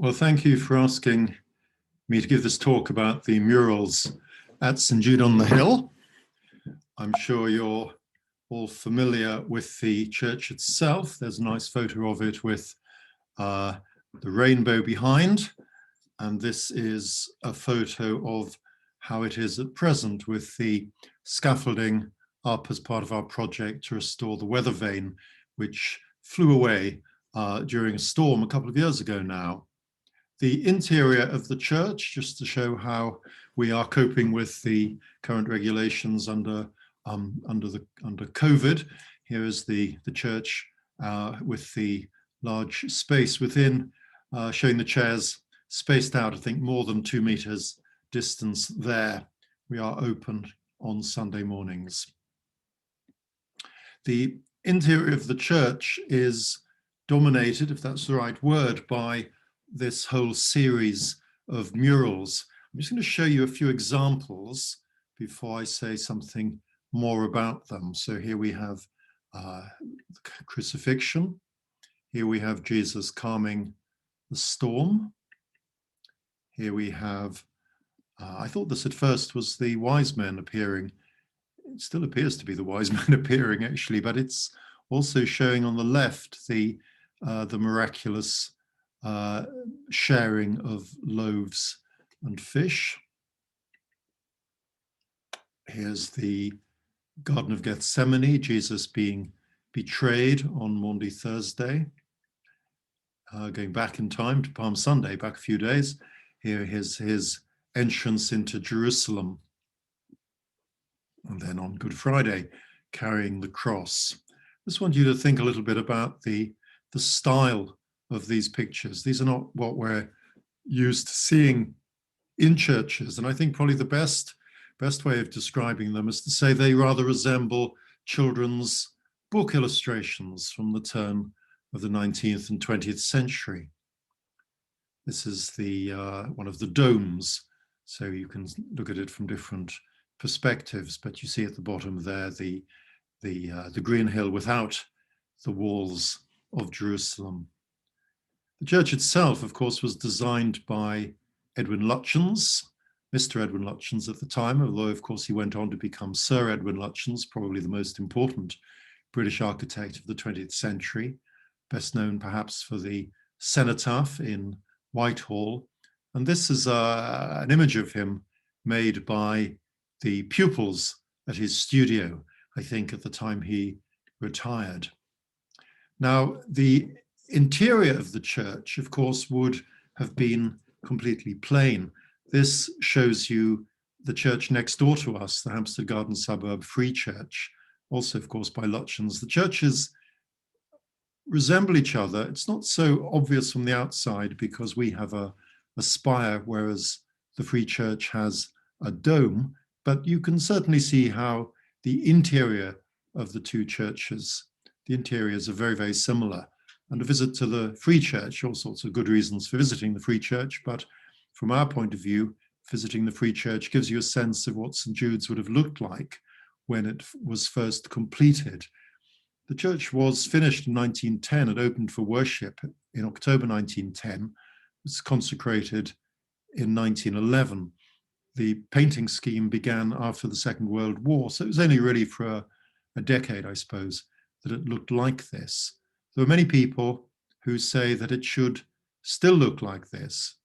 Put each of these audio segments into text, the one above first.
Well, thank you for asking me to give this talk about the murals at St Jude-on-the-Hill. I'm sure you're all familiar with the church itself. There's a nice photo of it with the rainbow behind. And this is a photo of how it is at present with the scaffolding up as part of our project to restore the weather vane, which flew away during a storm a couple of years ago now. The interior of the church, just to show how we are coping with the current regulations under COVID. Here is the church with the large space within, showing the chairs spaced out, I think more than 2 meters distance there. We are open on Sunday mornings. The interior of the church is dominated, if that's the right word, by this whole series of murals. I'm just going to show you a few examples before I say something more about them. So here we have the crucifixion. Here we have Jesus calming the storm. Here we have, I thought this at first was the wise men appearing. It still appears to be the wise men appearing actually, but it's also showing on the left the miraculous sharing of loaves and fish. Here's the Garden of Gethsemane, Jesus being betrayed on Maundy Thursday. Going back in time to Palm Sunday, back a few days. Here his entrance into Jerusalem. And then on Good Friday, carrying the cross. I just want you to think a little bit about the style of these pictures. These are not what we're used to seeing in churches. And I think probably the best way of describing them is to say they rather resemble children's book illustrations from the turn of the 19th and 20th century. This is the one of the domes, so you can look at it from different perspectives, but you see at the bottom there the green hill without the walls of Jerusalem. The church itself, of course, was designed by Edwin Lutyens, Mr. Edwin Lutyens at the time, although of course he went on to become Sir Edwin Lutyens, probably the most important British architect of the 20th century, best known perhaps for the cenotaph in Whitehall. And this is an image of him made by the pupils at his studio, I think at the time he retired. Now, the interior of the church, of course, would have been completely plain. This shows you the church next door to us, the Hampstead Garden Suburb Free Church, also, of course, by Lutyens. The churches resemble each other. It's not so obvious from the outside because we have a spire, whereas the Free Church has a dome, but you can certainly see how the interior of the two churches, the interiors are very, very similar. And a visit to the Free Church, all sorts of good reasons for visiting the Free Church, but from our point of view, visiting the Free Church gives you a sense of what St Jude's would have looked like when it was first completed. The church was finished in 1910. It opened for worship in October 1910. It was consecrated in 1911. The painting scheme began after the Second World War, so it was only really for a decade, I suppose, that it looked like this. There are many people who say that it should still look like this,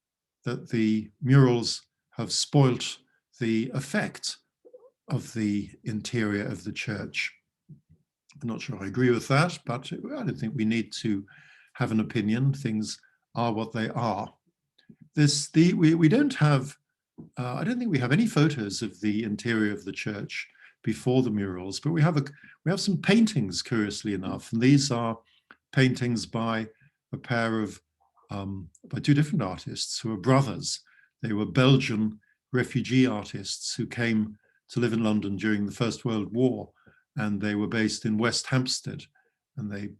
that the murals have spoilt the effect of the interior of the church. I'm not sure I agree with that, but I don't think we need to have an opinion. Things are what they are. We don't have, I don't think we have any photos of the interior of the church before the murals, but we have some paintings, curiously enough, and these are paintings by a pair of, by two different artists who are brothers. They were Belgian refugee artists who came to live in London during the First World War, and they were based in West Hampstead, and they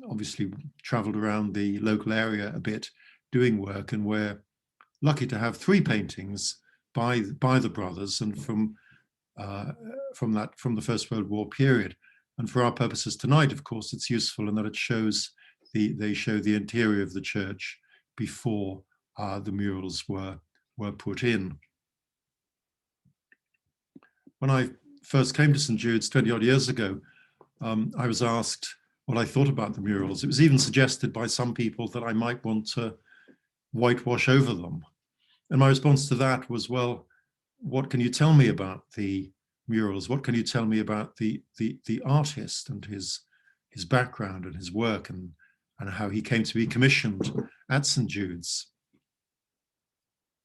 obviously traveled around the local area a bit doing work, and we're lucky to have 3 paintings by the brothers and from the First World War period. And for our purposes tonight, of course, it's useful in that it shows they show the interior of the church before the murals were put in. When I first came to St Jude's 20 odd years ago, I was asked what I thought about the murals. It was even suggested by some people that I might want to whitewash over them. And my response to that was, well, what can you tell me about the murals? What can you tell me about the artist and his background and his work and how he came to be commissioned at St Jude's?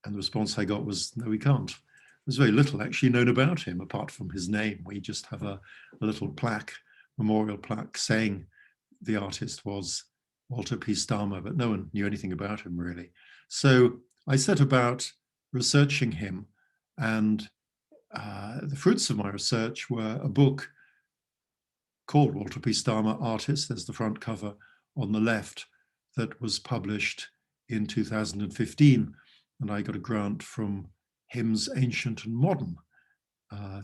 And the response I got was, no, we can't. There's very little actually known about him apart from his name. We just have a little plaque, memorial plaque, saying the artist was Walter P. Stammer, but no one knew anything about him really. So I set about researching him, and the fruits of my research were a book called Walter P. Stammer, Artist. There's the front cover on the left, that was published in 2015. And I got a grant from Hymns Ancient and Modern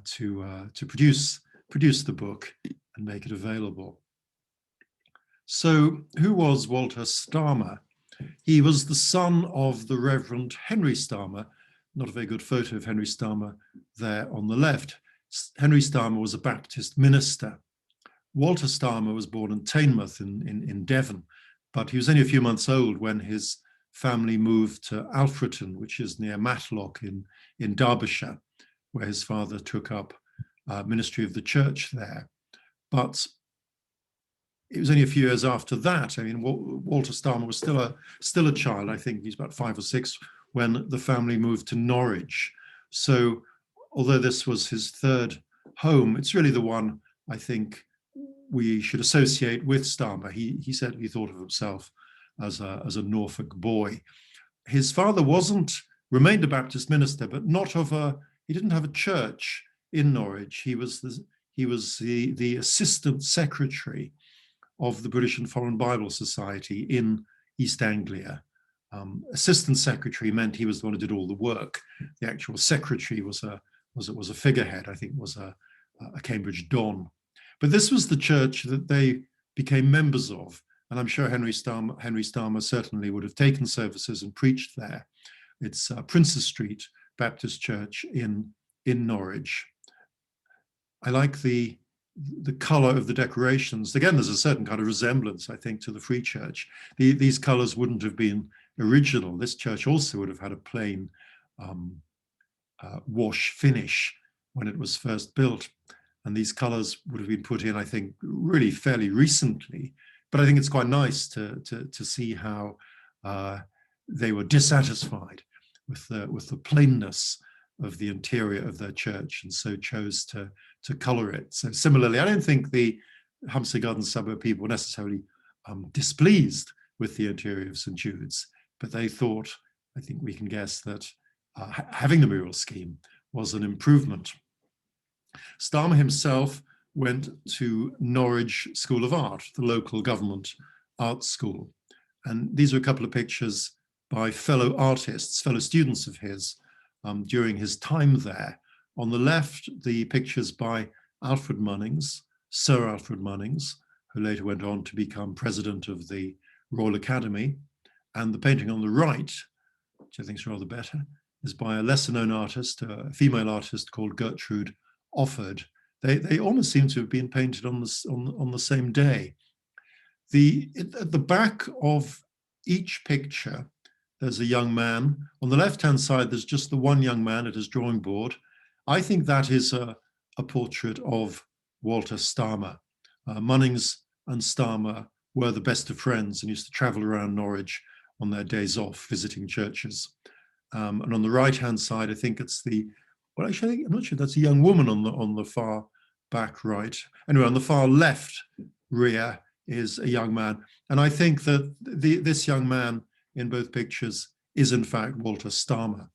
to produce the book and make it available. So who was Walter Stammer? He was the son of the Reverend Henry Stammer. Not a very good photo of Henry Stammer there on the left. Henry Stammer was a Baptist minister. Walter Stammer was born in Teignmouth in Devon, but he was only a few months old when his family moved to Alfreton, which is near Matlock in Derbyshire, where his father took up ministry of the church there. But it was only a few years after that. I mean, Walter Stammer was still a child. I think he's about 5 or 6 when the family moved to Norwich. So although this was his third home, it's really the one I think we should associate with Stammer. He certainly thought of himself as a Norfolk boy. His father remained a Baptist minister, but he didn't have a church in Norwich. He was the assistant secretary of the British and Foreign Bible Society in East Anglia. Assistant secretary meant he was the one who did all the work. The actual secretary was a figurehead, I think was a Cambridge Don. But this was the church that they became members of. And I'm sure Henry Stammer certainly would have taken services and preached there. It's Princes Street Baptist Church in Norwich. I like the color of the decorations. Again, there's a certain kind of resemblance, I think, to the Free Church. These colors wouldn't have been original. This church also would have had a plain wash finish when it was first built. And these colors would have been put in, I think, really fairly recently. But I think it's quite nice to see how they were dissatisfied with the plainness of the interior of their church, and so chose to color it. So similarly, I don't think the Hampstead Garden suburb people were necessarily displeased with the interior of St Jude's, but they thought, I think we can guess, that having the mural scheme was an improvement. Stammer himself went to Norwich School of Art, the local government art school. And these are a couple of pictures by fellow artists, fellow students of his during his time there. On the left, the pictures by Alfred Munnings, Sir Alfred Munnings, who later went on to become president of the Royal Academy. And the painting on the right, which I think is rather better, is by a lesser known artist, a female artist called Gertrude Offord. They almost seem to have been painted on the same day. At the back of each picture, there's a young man. On the left-hand side, there's just the one young man at his drawing board. I think that is a portrait of Walter Stammer. Munnings and Stammer were the best of friends and used to travel around Norwich on their days off, visiting churches. And on the right-hand side, I think it's well, actually, I'm not sure, that's a young woman on the far back right. Anyway, on the far left rear is a young man. And I think that this young man in both pictures is in fact Walter Stammer.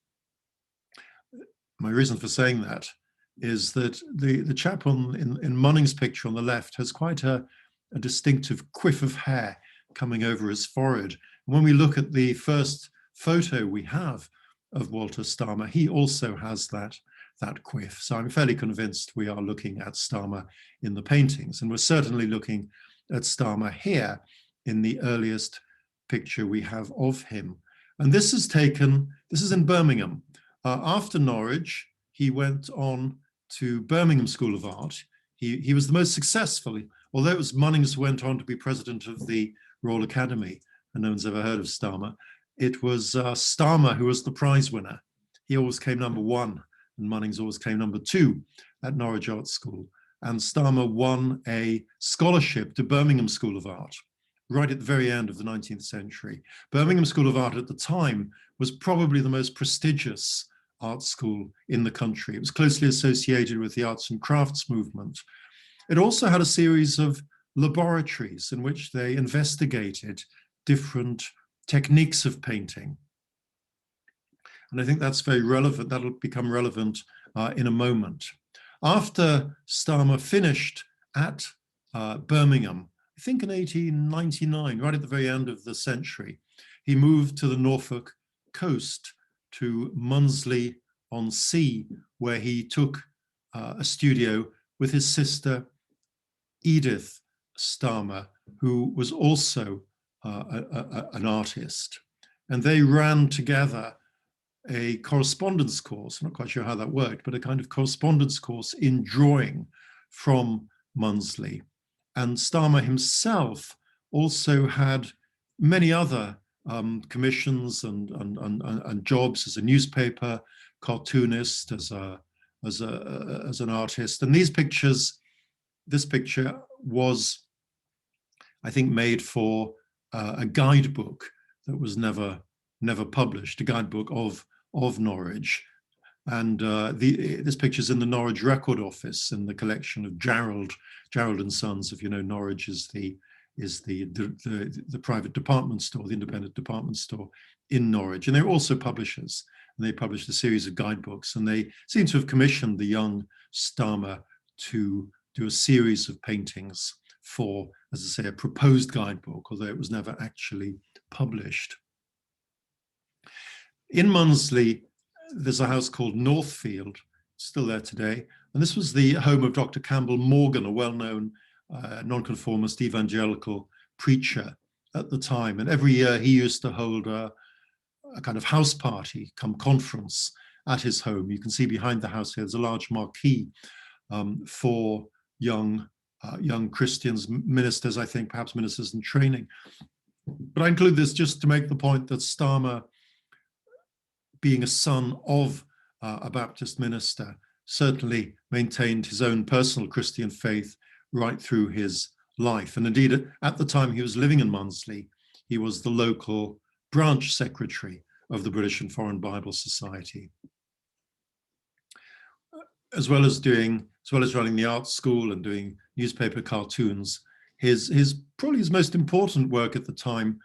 My reason for saying that is that the chap in Munnings' picture on the left has quite a distinctive quiff of hair coming over his forehead. And when we look at the first photo we have of Walter Stammer, he also has that quiff. So I'm fairly convinced we are looking at Stammer in the paintings, and we're certainly looking at Stammer here in the earliest picture we have of him. And this is in Birmingham. After Norwich, he went on to Birmingham School of Art. He was the most successful, although it was Munnings who went on to be president of the Royal Academy, and no one's ever heard of Stammer. It was Stammer who was the prize winner. He always came number one, and Munnings always came number two at Norwich Art School. And Stammer won a scholarship to Birmingham School of Art right at the very end of the 19th century. Birmingham School of Art at the time was probably the most prestigious art school in the country. It was closely associated with the arts and crafts movement. It also had a series of laboratories in which they investigated different techniques of painting. And I think that's very relevant. That'll become relevant in a moment. After Stammer finished at Birmingham, I think in 1899, right at the very end of the century, he moved to the Norfolk coast to Munsley-on-Sea, where he took a studio with his sister Edith Stammer, who was also an artist. And they ran together a correspondence course, I'm not quite sure how that worked, but a kind of correspondence course in drawing from Munsley. And Stammer himself also had many other commissions and jobs as a newspaper cartoonist, as an artist. And this picture was, I think, made for a guidebook that was never published, a guidebook of Norwich. And this picture's in the Norwich Record Office in the collection of Gerald and Sons. If you know, Norwich is the private department store, the independent department store in Norwich. And they're also publishers, and they published a series of guidebooks, and they seem to have commissioned the young Stammer to do a series of paintings for, as I say, a proposed guidebook, although it was never actually published. In Munsley, there's a house called Northfield, still there today. And this was the home of Dr. Campbell Morgan, a well-known nonconformist evangelical preacher at the time. And every year he used to hold a kind of house party, come conference at his home. You can see behind the house here, there's a large marquee for young Christians, ministers, I think, perhaps ministers in training. But I include this just to make the point that Stammer, being a son of a Baptist minister, certainly maintained his own personal Christian faith right through his life. And indeed, at the time he was living in Munsley, he was the local branch secretary of the British and Foreign Bible Society. As well as running the art school and doing newspaper cartoons, probably his most important work at the time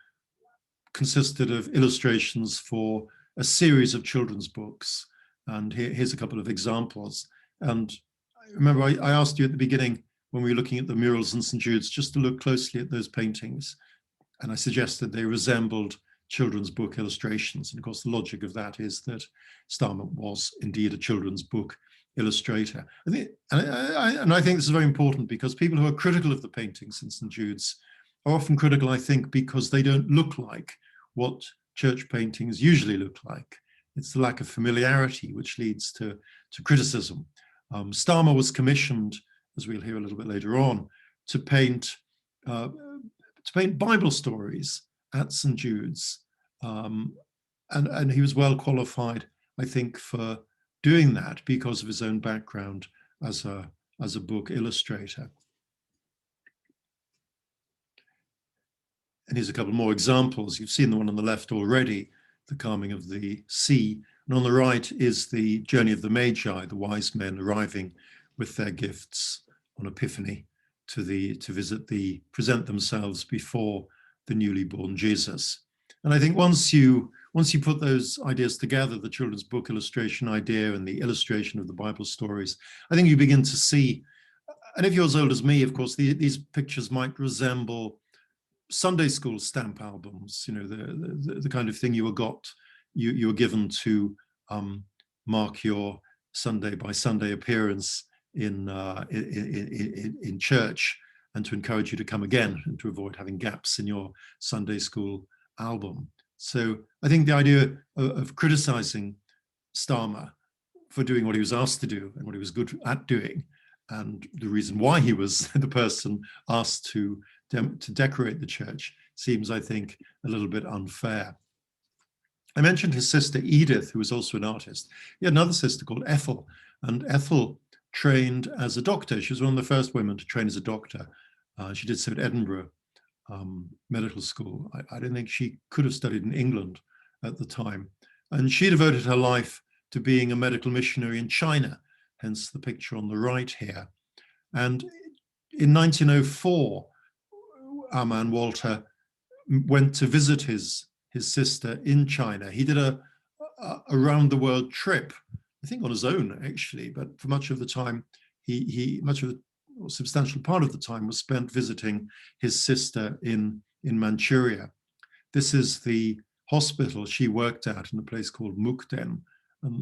consisted of illustrations for a series of children's books. And here's a couple of examples. And remember, I asked you at the beginning, when we were looking at the murals in St Jude's, just to look closely at those paintings. And I suggested they resembled children's book illustrations. And of course, the logic of that is that Stammer was indeed a children's book illustrator. And I think this is very important, because people who are critical of the paintings in St Jude's are often critical, I think, because they don't look like what church paintings usually look like. It's the lack of familiarity which leads to criticism. Stammer was commissioned, as we'll hear a little bit later on, to paint Bible stories at St Jude's, and he was well qualified, I think, for doing that because of his own background as a book illustrator. And here's a couple more examples. You've seen the one on the left already, the calming of the sea. And on the right is the journey of the Magi, the wise men arriving with their gifts on Epiphany to present themselves before the newly born Jesus. And I think once you put those ideas together, the children's book illustration idea and the illustration of the Bible stories, I think you begin to see, and if you're as old as me, of course, these pictures might resemble Sunday school stamp albums, you know, the kind of thing you were given to mark your Sunday by Sunday appearance in church, and to encourage you to come again and to avoid having gaps in your Sunday school album. So I think the idea of criticizing Stammer for doing what he was asked to do and what he was good at doing, and the reason why he was the person asked to decorate the church, seems, I think, a little bit unfair. I mentioned his sister Edith, who was also an artist. He had another sister called Ethel, and Ethel trained as a doctor. She was one of the first women to train as a doctor. She did so at Edinburgh Medical School. I don't think she could have studied in England at the time. And she devoted her life to being a medical missionary in China, hence the picture on the right here. And in 1904, our man Walter went to visit his sister in China. He did a around the world trip, I think on his own actually, but for much of the time, much of the substantial part of the time was spent visiting his sister in Manchuria. This is the hospital she worked at in a place called Mukden.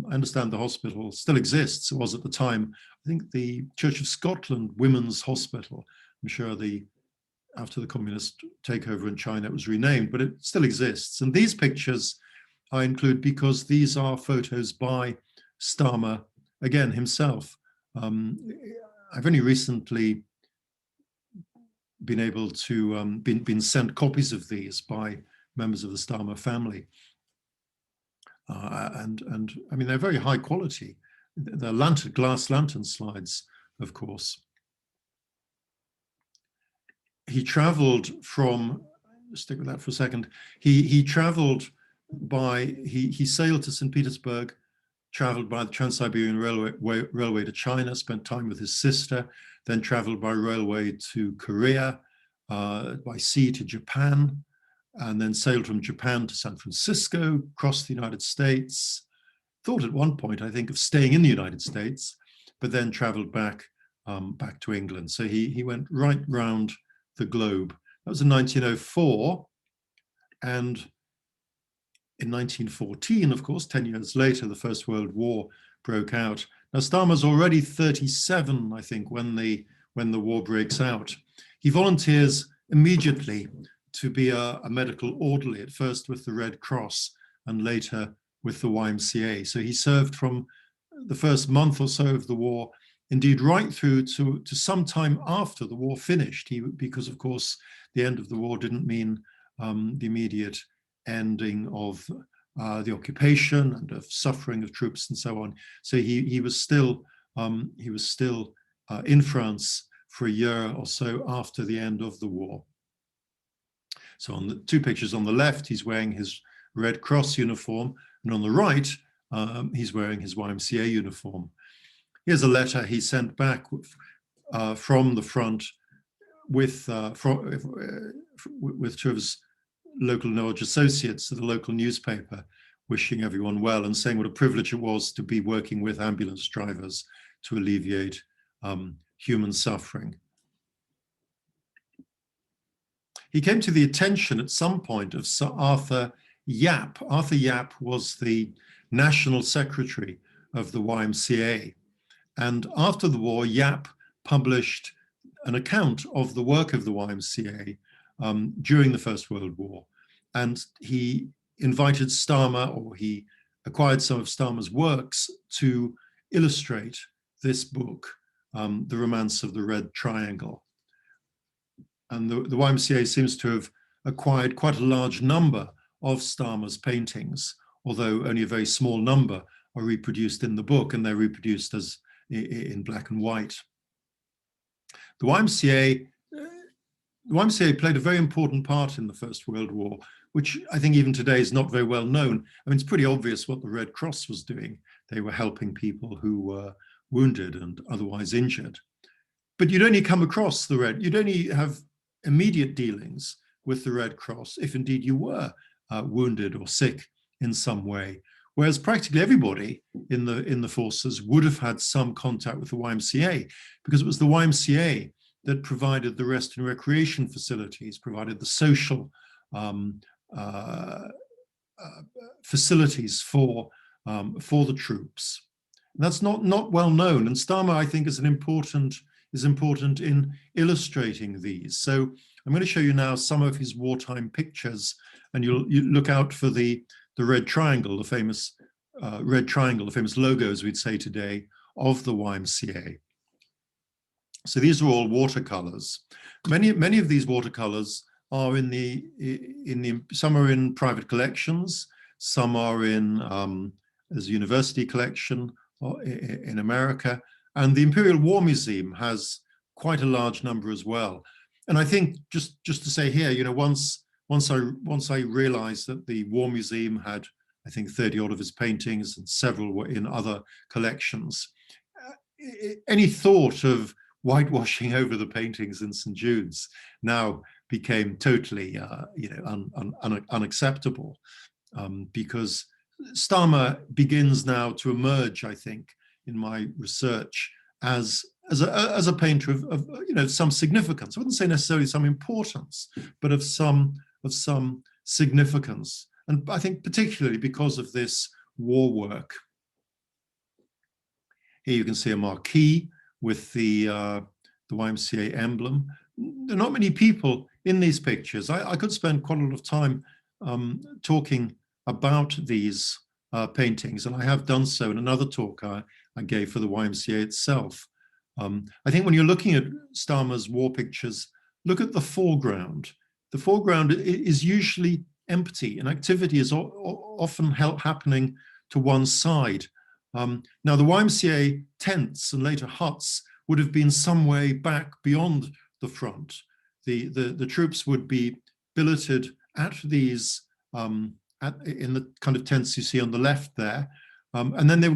I understand the hospital still exists. It was at the time, I think, the Church of Scotland Women's Hospital. I'm sure after the communist takeover in China, it was renamed, but it still exists. And these pictures I include because these are photos by Stammer, again, himself. I've only recently been able to, been sent copies of these by members of the Stammer family. And I mean, they're very high quality. They're glass lantern slides, of course. He traveled from, stick with that for a second, he traveled by, he sailed to St. Petersburg, traveled by the Trans-Siberian Railway to China, spent time with his sister, then traveled by railway to Korea, by sea to Japan, and then sailed from Japan to San Francisco, crossed the United States, thought at one point, I think, of staying in the United States, but then traveled back to England. So he went right round the globe. That was in 1904. And in 1914, of course, 10 years later, the First World War broke out. Now, Stammer's already 37, I think, when the war breaks out. He volunteers immediately to be a medical orderly, at first with the Red Cross and later with the YMCA. So he served from the first month or so of the war, indeed right through to some time after the war finished, because of course the end of the war didn't mean the immediate ending of the occupation and of suffering of troops and so on. So he was still in France for a year or so after the end of the war. So on the two pictures on the left, he's wearing his Red Cross uniform, and on the right, he's wearing his YMCA uniform. Here's a letter he sent back from the front with two of his local knowledge associates to the local newspaper, wishing everyone well and saying what a privilege it was to be working with ambulance drivers to alleviate human suffering. He came to the attention at some point of Sir Arthur Yapp. Arthur Yapp was the national secretary of the YMCA. And after the war, Yapp published an account of the work of the YMCA during the First World War. And he invited Stammer, or he acquired some of Stammer's works to illustrate this book, The Romance of the Red Triangle. And the YMCA seems to have acquired quite a large number of Stammer's paintings, although only a very small number are reproduced in the book, and they're reproduced as in black and white. The YMCA played a very important part in the First World War, which I think even today is not very well known. I mean, it's pretty obvious what the Red Cross was doing. They were helping people who were wounded and otherwise injured. But you'd only come across you'd only have immediate dealings with the Red Cross if indeed you were wounded or sick in some way. Whereas practically everybody in the forces would have had some contact with the YMCA, because it was the YMCA that provided the rest and recreation facilities, provided the social facilities for the troops. And that's not well known. And Stammer, I think, is important in illustrating these. So I'm going to show you now some of his wartime pictures, and you look out for the red triangle, the famous red triangle, the famous logo, as we'd say today, of the YMCA. So these are all watercolors. Many of these watercolors are some are in private collections, some are in as a university collection in America, and the Imperial War Museum has quite a large number as well. And I think just to say here, you know, once I realized that the War Museum had, I think, 30 odd of his paintings and several were in other collections, any thought of whitewashing over the paintings in St Jude's now became totally, you know, unacceptable, because Stammer begins now to emerge, I think, in my research as a painter of you know, some significance. I wouldn't say necessarily some importance, but of some significance. And I think particularly because of this war work. Here you can see a marquee with the YMCA emblem. There are not many people in these pictures. I could spend quite a lot of time talking about these paintings, and I have done so in another talk I gave for the YMCA itself. I think when you're looking at Stammer's war pictures, look at the foreground. The foreground is usually empty, and activity is often happening to one side. Now, the YMCA tents and later huts would have been some way back beyond the front. The troops would be billeted at these, in the kind of tents you see on the left there, and then they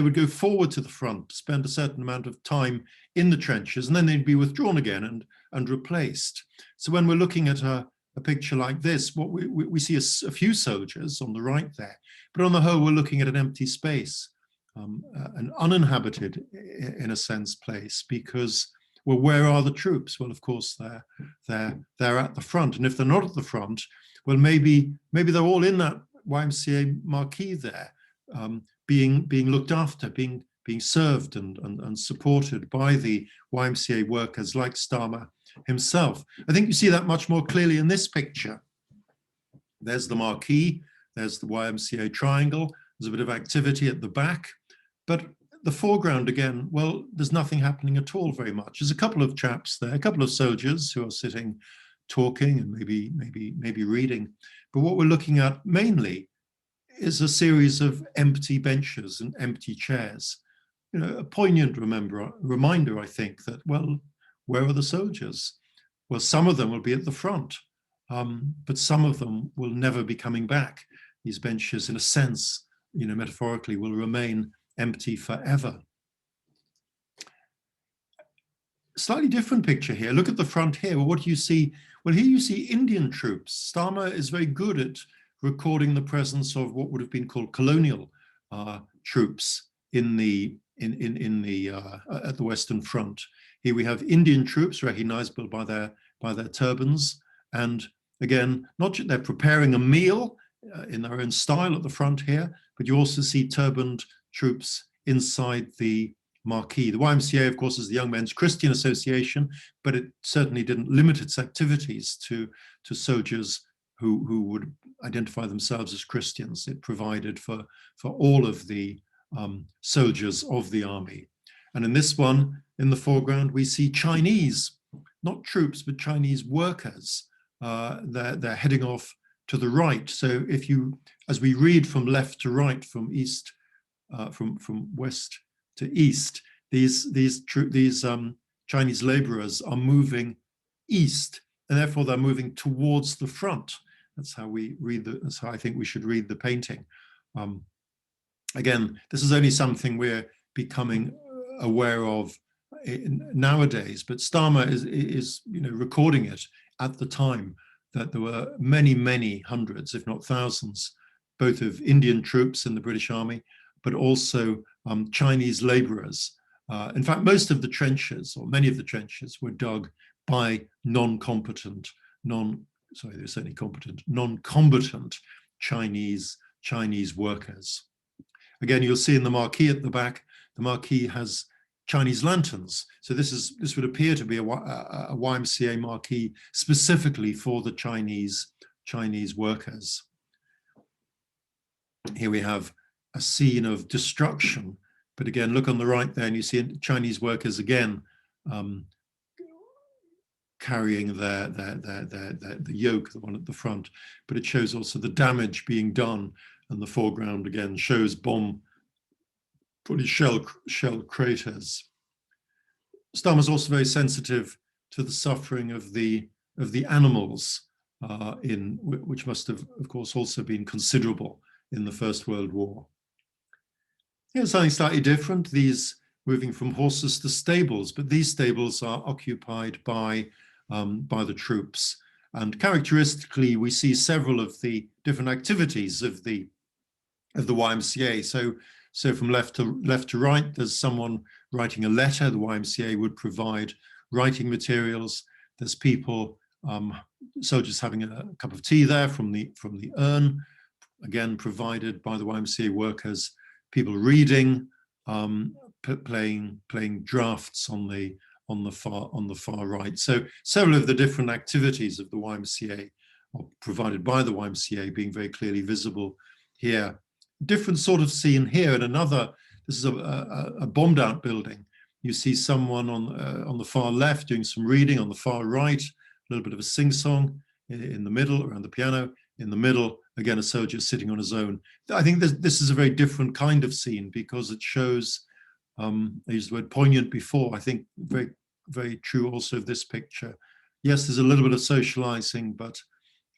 would go forward to the front, spend a certain amount of time in the trenches, and then they'd be withdrawn again and replaced. So when we're looking at a picture like this, what we see a few soldiers on the right there, but on the whole, we're looking at an empty space. An uninhabited, in a sense, place, because, well, where are the troops? Well, of course, they're at the front, and if they're not at the front, well, maybe they're all in that YMCA marquee there, being looked after, being served and supported by the YMCA workers like Stammer himself. I think you see that much more clearly in this picture. There's the marquee, there's the YMCA triangle, there's a bit of activity at the back. But the foreground, again, well, there's nothing happening at all very much. There's a couple of chaps there, a couple of soldiers who are sitting, talking and maybe reading. But what we're looking at mainly is a series of empty benches and empty chairs. You know, a poignant reminder, I think, that, well, where are the soldiers? Well, some of them will be at the front, but some of them will never be coming back. These benches, in a sense, you know, metaphorically, will remain empty forever. Slightly different picture here. Look at the front here. Well, what do you see? Well, here you see Indian troops. Stammer is very good at recording the presence of what would have been called colonial troops at the Western Front. Here we have Indian troops recognizable by their turbans, and again, not just they're preparing a meal in their own style at the front here, but you also see turbaned troops inside the marquee. The YMCA, of course, is the Young Men's Christian Association, but it certainly didn't limit its activities to soldiers who would identify themselves as Christians. It provided for all of the soldiers of the army. And in this one, in the foreground, we see Chinese, not troops, but Chinese workers. They're heading off to the right. So if you, as we read from left to right, from east, from west to east, these Chinese laborers are moving east, and therefore they're moving towards the front. That's how we read that's how I think we should read the painting. Again, this is only something we're becoming aware of nowadays, but Stammer is you know, recording it at the time that there were many hundreds, if not thousands, both of Indian troops in the British Army, but also Chinese laborers. In fact, most of the trenches, or many of the trenches, were dug by non-combatant Chinese workers. Again, you'll see in the marquee at the back, the marquee has Chinese lanterns. So this would appear to be a YMCA marquee specifically for the Chinese workers. Here we have a scene of destruction, but again, look on the right there, and you see Chinese workers again carrying the yoke, the one at the front, but it shows also the damage being done, and the foreground again shows probably shell craters. Stammer's also very sensitive to the suffering of the animals, which must have, of course, also been considerable in the First World War. Here's something slightly different. These moving from horses to stables, but these stables are occupied by the troops. And characteristically, we see several of the different activities of the YMCA. So from left to right, there's someone writing a letter. The YMCA would provide writing materials. There's people, soldiers having a cup of tea there from the urn, again provided by the YMCA workers. People reading, playing drafts on the far right. So several of the different activities of the YMCA are provided by the YMCA being very clearly visible here. Different sort of scene here in another. This is a bombed out building. You see someone on the far left doing some reading, on the far right, a little bit of a sing-song in the middle, around the piano. In the middle, again, a soldier sitting on his own. I think this is a very different kind of scene because it shows, I used the word poignant before, I think very, very true also of this picture. Yes, there's a little bit of socializing, but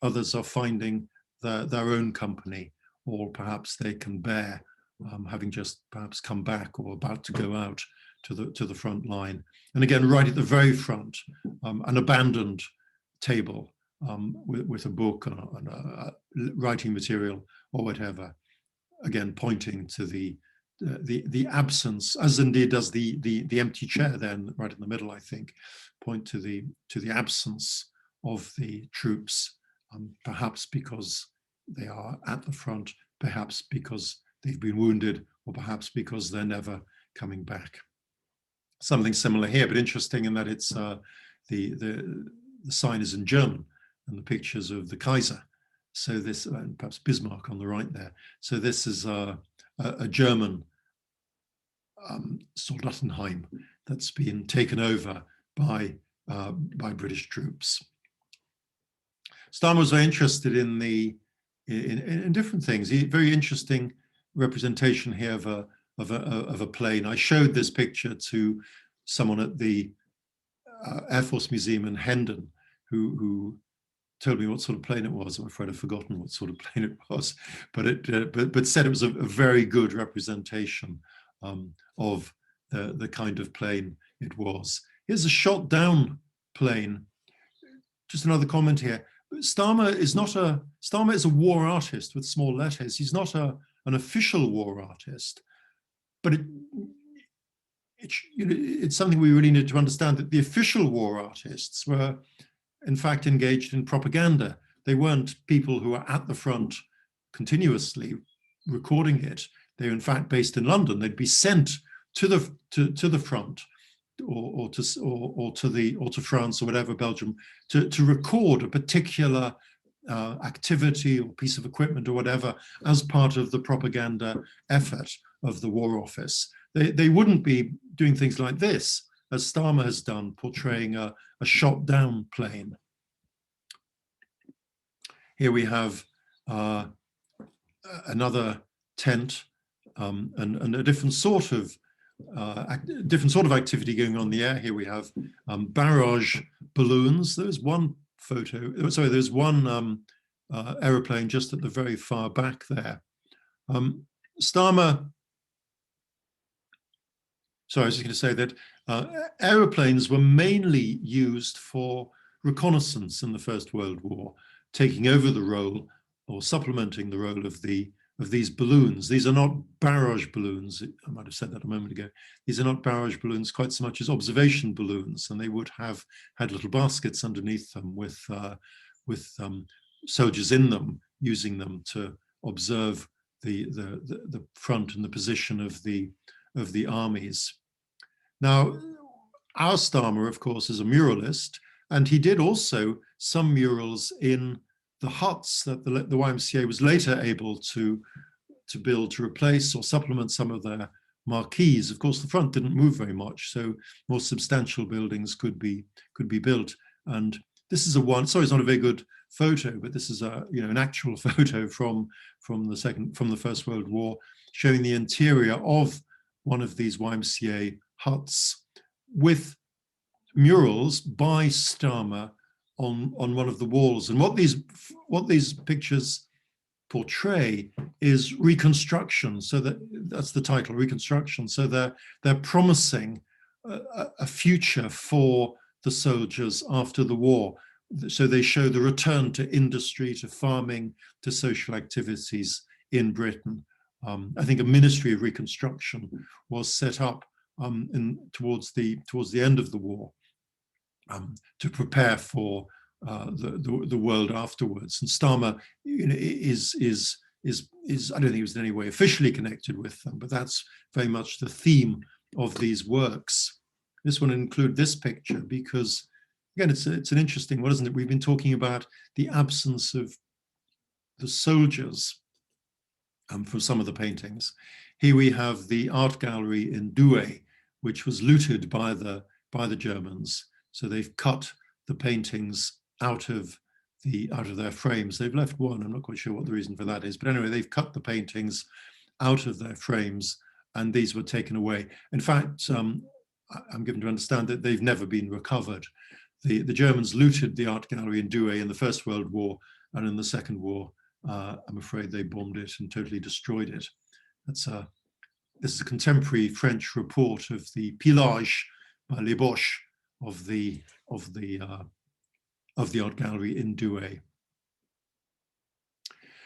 others are finding their own company, or perhaps they can bear having just perhaps come back or about to go out to the front line. And again, right at the very front, an abandoned table with a book and writing material or whatever, again pointing to the absence, as indeed does the empty chair then right in the middle, I think, point to the absence of the troops, perhaps because they are at the front, perhaps because they've been wounded, or perhaps because they're never coming back. Something similar here, but interesting in that it's the sign is in German and the pictures of the Kaiser. So this, and perhaps Bismarck on the right there. So this is a German Soldatenheim that's been taken over by British troops. Stammer was very interested in different things. Very interesting representation here of a plane. I showed this picture to someone at the Air Force Museum in Hendon who told me what sort of plane it was. I'm afraid I've forgotten what sort of plane it was, but said it was a very good representation of the kind of plane it was. Here's a shot down plane. Just another comment here. Stammer is a war artist with small letters. He's not an official war artist, but it's something we really need to understand, that the official war artists were in fact engaged in propaganda. They weren't people who were at the front continuously recording it. They were in fact based in London. They'd be sent to the front or to France or whatever, Belgium, to record a particular activity or piece of equipment or whatever as part of the propaganda effort of the War Office. They wouldn't be doing things like this, as Stammer has done, portraying a shot down plane. Here we have another tent and a different sort of activity going on in the air. Here we have barrage balloons. There's one photo, sorry, there's one aeroplane just at the very far back there. Stammer, sorry, I was just going to say that aeroplanes were mainly used for reconnaissance in the First World War, taking over the role or supplementing the role of these balloons. These are not barrage balloons. I might have said that a moment ago. These are not barrage balloons quite so much as observation balloons, and they would have had little baskets underneath them with soldiers in them, using them to observe the front and the position of the armies. Now, our Stammer, of course, is a muralist, and he did also some murals in the huts that the YMCA was later able to build to replace or supplement some of their marquees. Of course, the front didn't move very much, so more substantial buildings could be built. And this is sorry, it's not a very good photo, but this is an actual photo from the First World War, showing the interior of one of these YMCA huts with murals by Stammer on one of the walls. And what these pictures portray is reconstruction. So that's the title, reconstruction. So they're promising a future for the soldiers after the war. So they show the return to industry, to farming, to social activities in Britain. I think a Ministry of Reconstruction was set up towards the end of the war to prepare for the world afterwards. And Stammer is I don't think he was in any way officially connected with them, but that's very much the theme of these works. This one include this picture because, again, it's an interesting one, isn't it? We've been talking about the absence of the soldiers from some of the paintings. Here we have the art gallery in Douai, which was looted by the Germans. So they've cut the paintings out of their frames. They've left one. I'm not quite sure what the reason for that is, but anyway, they've cut the paintings out of their frames, and these were taken away. In fact, I'm given to understand that they've never been recovered. The Germans looted the art gallery in Douai in the First World War, and in the Second War, I'm afraid they bombed it and totally destroyed it. This is a contemporary French report of the pillage by Les Boches of the art gallery in Douai.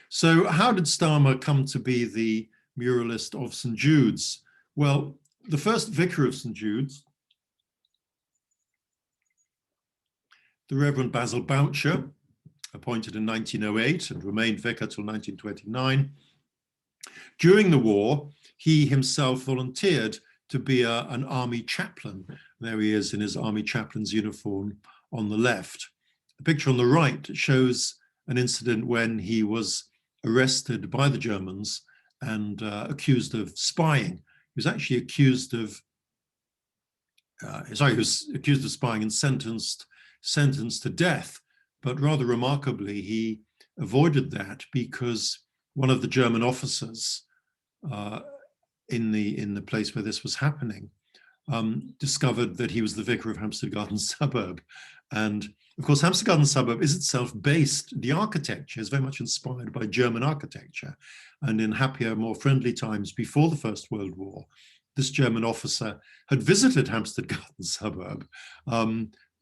So how did Stammer come to be the muralist of St Jude's? Well, the first vicar of St Jude's, the Reverend Basil Boucher, appointed in 1908 and remained vicar till 1929. During the war, he himself volunteered to be an army chaplain. There he is in his army chaplain's uniform on the left. The picture on the right shows an incident when he was arrested by the Germans and accused of spying. He was actually accused of, spying and sentenced to death. But rather remarkably, he avoided that because one of the German officers in the place where this was happening discovered that he was the vicar of Hampstead Garden Suburb. And of course, Hampstead Garden Suburb is itself based, the architecture is very much inspired by German architecture. And in happier, more friendly times before the First World War, this German officer had visited Hampstead Garden Suburb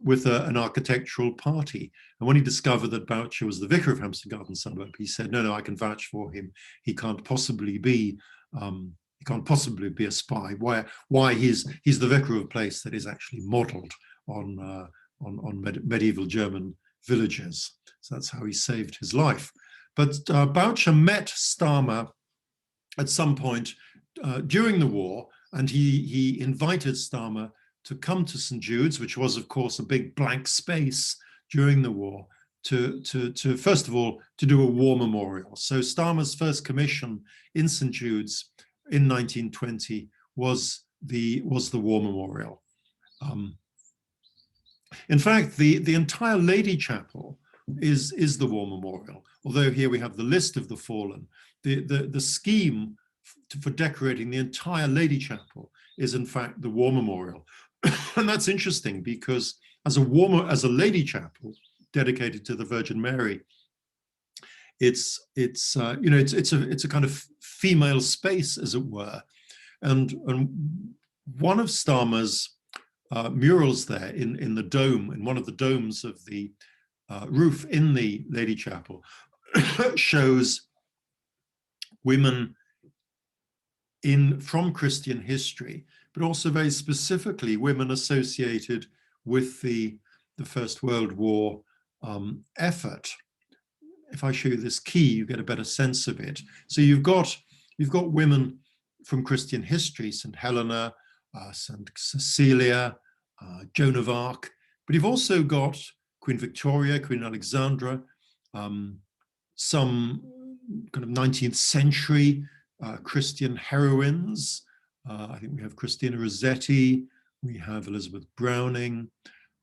with an architectural party. And when he discovered that Boucher was the vicar of Hampstead Garden Suburb, he said, no, I can vouch for him. He can't possibly be a spy. Why he's the vicar of a place that is actually modeled on medieval German villages. So that's how he saved his life. But Boucher met Stammer at some point during the war, and he invited Stammer to come to St Jude's, which was, of course, a big blank space during the war, to first of all, to do a war memorial. So Stammer's first commission in St Jude's in 1920 was the war memorial. In fact, the entire Lady Chapel is the war memorial, although here we have the list of the fallen. The scheme for decorating the entire Lady Chapel is in fact the war memorial. And that's interesting because as a Lady Chapel dedicated to the Virgin Mary, it's a kind of female space, as it were. And one of Stammer's murals there in the dome, in one of the domes of the roof in the Lady Chapel, shows women from Christian history, but also very specifically women associated with the First World War effort. If I show you this key, you get a better sense of it. So you've got women from Christian history, St Helena, St Cecilia, Joan of Arc, but you've also got Queen Victoria, Queen Alexandra, some kind of 19th century Christian heroines. I think we have Christina Rossetti, we have Elizabeth Browning,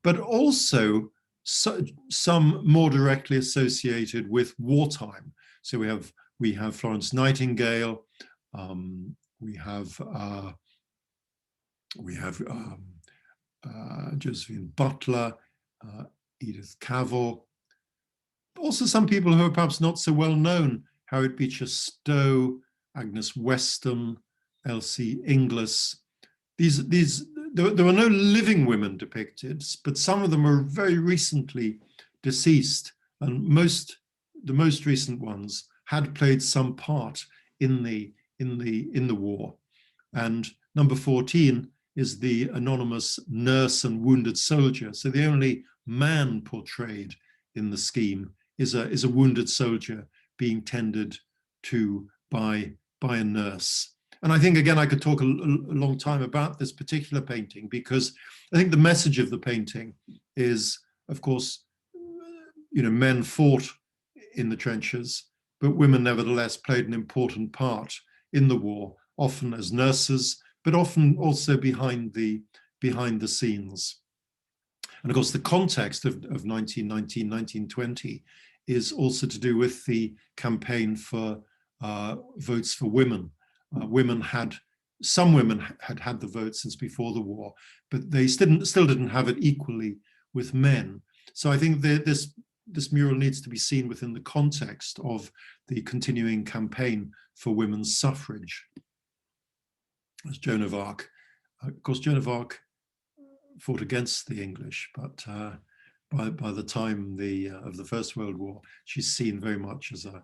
but also some more directly associated with wartime. So we have Florence Nightingale, we have Josephine Butler, Edith Cavell. Also some people who are perhaps not so well known: Harriet Beecher Stowe, Agnes Weston, Elsie Inglis. There were no living women depicted, but some of them are very recently deceased, and the most recent ones had played some part in the war. And number 14 is the anonymous nurse and wounded soldier. So the only man portrayed in the scheme is a wounded soldier being tended to by a nurse. And I think, again, I could talk a long time about this particular painting, because I think the message of the painting is, of course, men fought in the trenches, but women nevertheless played an important part in the war, often as nurses, but often also behind the scenes. And of course, the context of 1919, 1920 is also to do with the campaign for votes for women. Some women had the vote since before the war, but they still didn't have it equally with men. So I think this mural needs to be seen within the context of the continuing campaign for women's suffrage. As Joan of Arc. Of course, Joan of Arc fought against the English, but by the time of the First World War, she's seen very much as a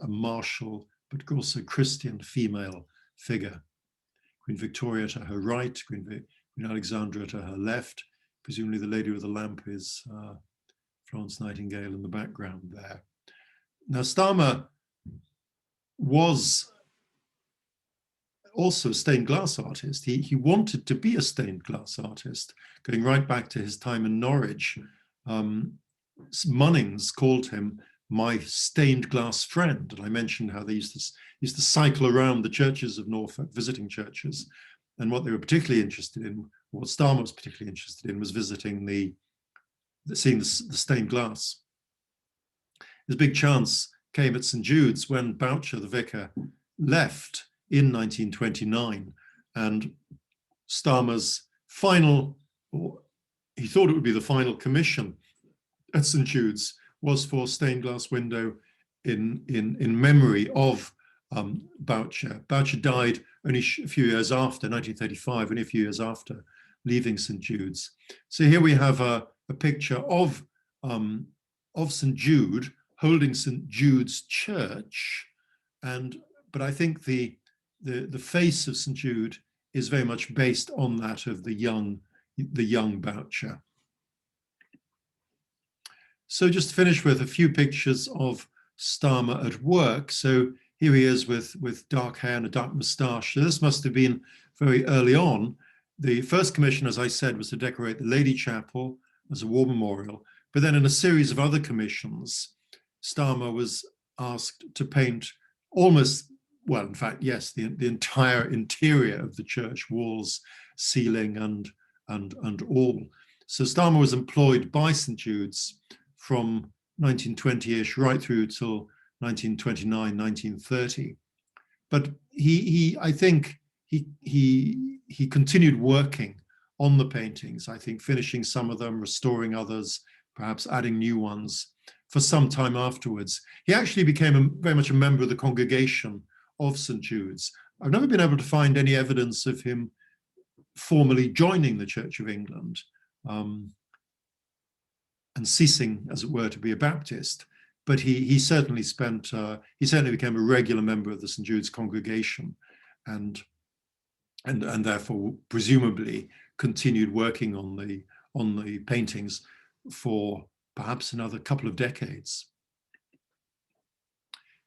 martial but also Christian female figure. Queen Victoria to her right, Queen Alexandra to her left. Presumably the Lady with the Lamp is Florence Nightingale in the background there. Now, Stammer was also a stained glass artist. He wanted to be a stained glass artist, going right back to his time in Norwich. Munnings called him my stained glass friend. And I mentioned how they used to cycle around the churches of Norfolk, visiting churches. And what they were particularly interested in, what Stammer was particularly interested in, was visiting seeing the stained glass. His big chance came at St Jude's when Boucher, the vicar, left in 1929, and Stammer's he thought it would be the final commission at St Jude's, was for stained glass window in memory of Boucher. Boucher died only a few years after, 1935, only a few years after leaving St Jude's. So here we have a picture of St Jude holding St Jude's church, but I think the face of St Jude is very much based on that of the young Boucher. So just to finish with a few pictures of Stammer at work. So here he is with dark hair and a dark moustache. So this must have been very early on. The first commission, as I said, was to decorate the Lady Chapel as a war memorial. But then in a series of other commissions, Stammer was asked to paint almost, well, in fact, yes, the entire interior of the church, walls, ceiling, and all. So Stammer was employed by St Jude's from 1920-ish right through till 1929, 1930. But I think he continued working on the paintings, I think finishing some of them, restoring others, perhaps adding new ones for some time afterwards. He actually became very much a member of the congregation of St Jude's. I've never been able to find any evidence of him formally joining the Church of England and ceasing, as it were, to be a Baptist. But he certainly became a regular member of the St Jude's congregation, and therefore presumably continued working on the paintings for perhaps another couple of decades.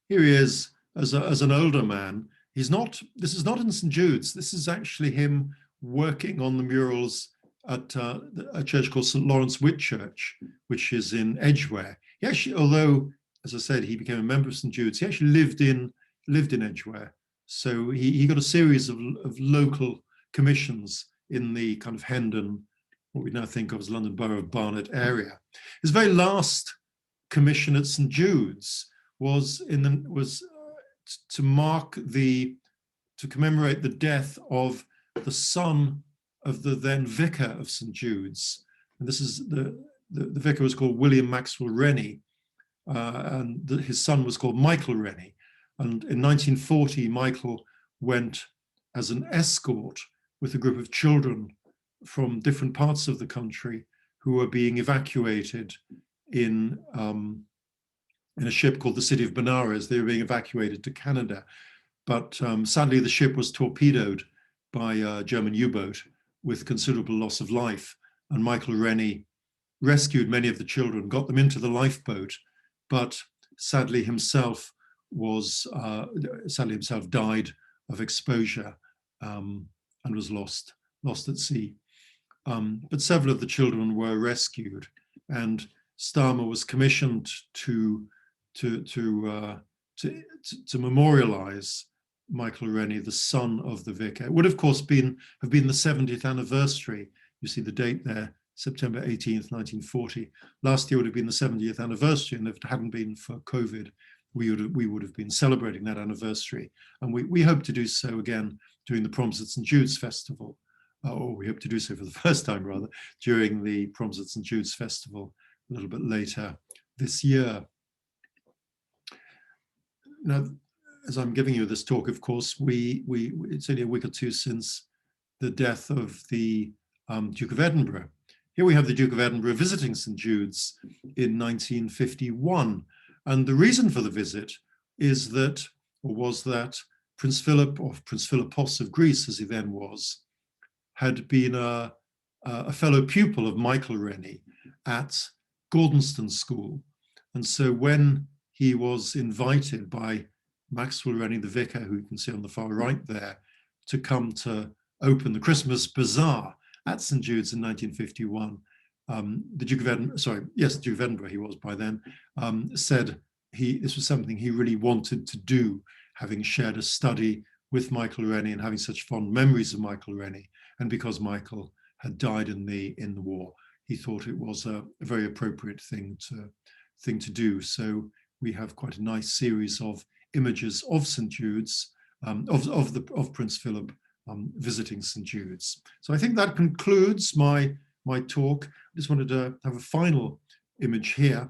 Here he is as an older man, this is not in St Jude's. This is actually him working on the murals at a church called St Lawrence Whitchurch, which is in Edgware. He actually, although, as I said, he became a member of St Jude's, he actually lived in Edgware. So he got a series of local commissions in the kind of Hendon, what we now think of as London Borough of Barnet area. His very last commission at St Jude's was to commemorate the death of the son of the then vicar of St Jude's. And this is the vicar was called William Maxwell Rennie, and his son was called Michael Rennie. And in 1940, Michael went as an escort with a group of children from different parts of the country who were being evacuated in a ship called the City of Benares. They were being evacuated to Canada. But sadly, the ship was torpedoed by a German U-boat with considerable loss of life. And Michael Rennie rescued many of the children, got them into the lifeboat, but sadly himself died of exposure and was lost at sea. But several of the children were rescued, and Stammer was commissioned to memorialize Michael Rennie, the son of the vicar. It would, of course, have been the 70th anniversary. You see the date there, September 18th, 1940. Last year would have been the 70th anniversary, and if it hadn't been for COVID, we would have been celebrating that anniversary. And we hope to do so again during the Proms at St Jude's Festival, or we hope to do so for the first time, rather, during the Proms at St Jude's Festival a little bit later this year. Now, as I'm giving you this talk, of course, it's only a week or two since the death of the Duke of Edinburgh. Here we have the Duke of Edinburgh visiting St Jude's in 1951. And the reason for the visit was that Prince Philip, or Prince Philippos of Greece, as he then was, had been a fellow pupil of Michael Rennie at Gordonston School. And so when he was invited by Maxwell Rennie, the vicar, who you can see on the far right there, to come to open the Christmas Bazaar at St Jude's in 1951, the Duke of Edinburgh, Duke of Edinburgh he was by then, said this was something he really wanted to do, having shared a study with Michael Rennie and having such fond memories of Michael Rennie. And because Michael had died in the war, he thought it was a very appropriate thing to do. So we have quite a nice series of images of St Jude's, of Prince Philip visiting St Jude's. So I think that concludes my talk. I just wanted to have a final image here.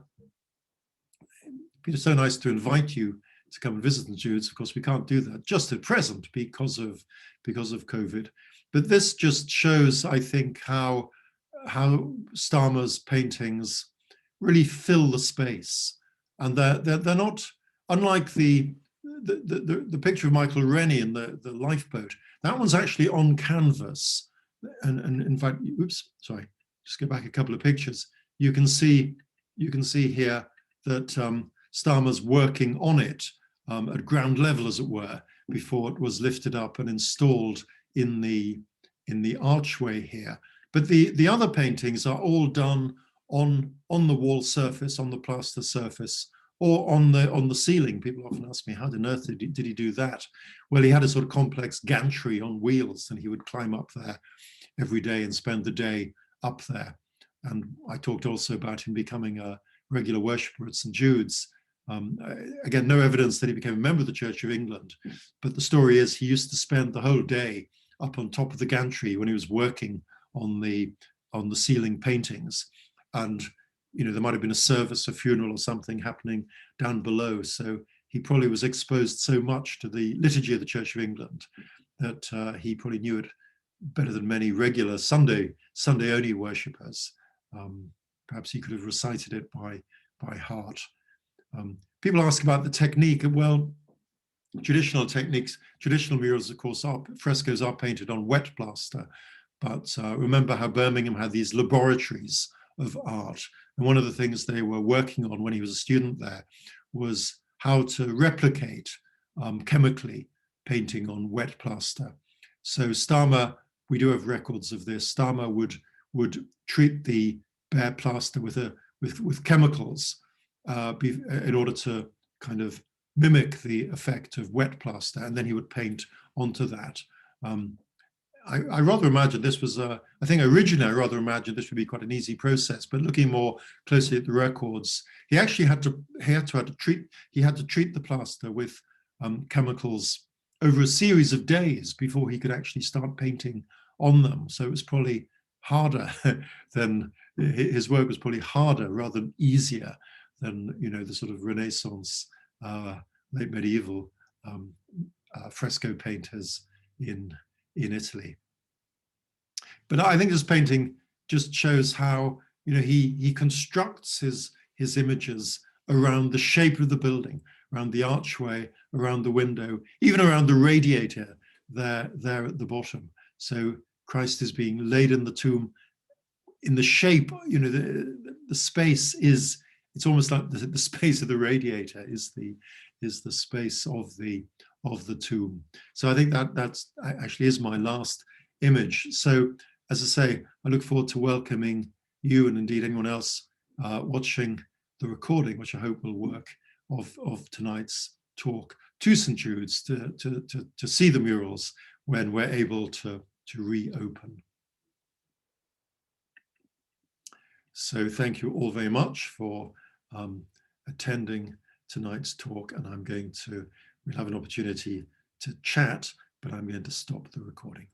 It's so nice to invite you to come and visit St Jude's. Of course, we can't do that just at present because of COVID. But this just shows, I think, how Stammer's paintings really fill the space, and they're not, unlike the picture of Michael Rennie in the lifeboat. That one's actually on canvas, and in fact, oops, sorry, just go back a couple of pictures. You can see here that Stammer's working on it at ground level, as it were, before it was lifted up and installed in the archway here. But the other paintings are all done on the wall surface, on the plaster surface, or on the ceiling. People often ask me, how on earth did he do that? Well, he had a sort of complex gantry on wheels, and he would climb up there every day and spend the day up there. And I talked also about him becoming a regular worshipper at St Jude's. Again, no evidence that he became a member of the Church of England, but the story is he used to spend the whole day up on top of the gantry when he was working on the ceiling paintings. And there might have been a service, a funeral or something happening down below. So he probably was exposed so much to the liturgy of the Church of England that he probably knew it better than many regular Sunday only worshippers. Perhaps he could have recited it by heart. People ask about the technique. Well, traditional murals, of course, frescoes are painted on wet plaster. But remember how Birmingham had these laboratories of art. And one of the things they were working on when he was a student there was how to replicate chemically painting on wet plaster. So Stammer, we do have records of this. Stammer would treat the bare plaster with chemicals in order to kind of mimic the effect of wet plaster, and then he would paint onto that. I rather imagine this was I think originally I rather imagined this would be quite an easy process, but looking more closely at the records, he actually had to treat the plaster with chemicals over a series of days before he could actually start painting on them. So it was probably harder than his work was probably harder rather than easier than, you know, the sort of Renaissance, late medieval fresco painters in Italy. But I think this painting just shows how, you know, he constructs his images around the shape of the building, around the archway, around the window, even around the radiator there at the bottom. So Christ is being laid in the tomb in the shape, you know, the space is, it's almost like the space of the radiator is the space of the tomb. So I think that's actually is my last image. So as I say, I look forward to welcoming you and indeed anyone else watching the recording, which I hope will work, of tonight's talk to St Jude's to see the murals when we're able to reopen. So thank you all very much for attending tonight's talk, and we'll have an opportunity to chat, but I'm going to stop the recording.